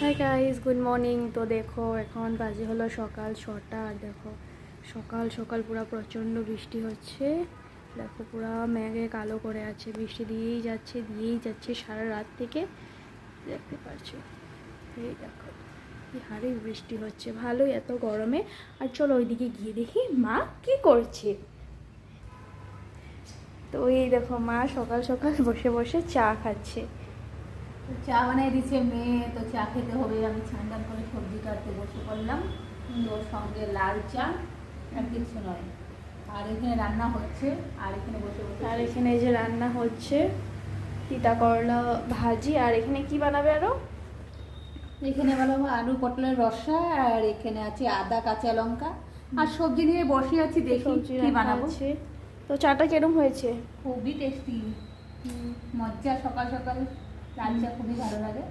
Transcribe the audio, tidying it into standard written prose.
Hi guys, good morning. তো দেখো এখন বাজে হলো সকাল 6টা। আর দেখো সকাল সকাল পুরো প্রচণ্ড বৃষ্টি হচ্ছে। দেখো পুরো মেঘে কালো করে আছে, বৃষ্টি দিয়েই যাচ্ছে সারা রাত থেকে, দেখতে পাচ্ছো। এই দেখো কি হারে বৃষ্টি হচ্ছে, ভালোই এত গরমে। আর চলো ওইদিকে গিয়ে দেখি মা কি করছে। তো এই দেখো মা সকাল সকাল বসে বসে চা খাচ্ছে। চা বানিয়ে দিচ্ছে মেয়ে, তো চা খেতে হবে। আমি স্নান করে সবজি কাটতে বসে পড়লাম, ওর সঙ্গে লাল চা আর কিছু নয়। আর এখানে রান্না হচ্ছে, আর এখানে বসে বসে আর এখানে এই যে রান্না হচ্ছে তিতা করলা ভাজি। আর এখানে কি বানাবে আরো? এখানে বানাবো আলু পটলের রসা, আর এখানে আছে আদা কাঁচা লঙ্কা আর সবজি নিয়ে বসে আছি, দেখি সবজি কি রান্না বানাবো। আছে। তো চাটা কেরম হয়েছে? খুবই টেস্টি, মজা। সকাল সকাল লাল চা খুবই ভালো লাগে।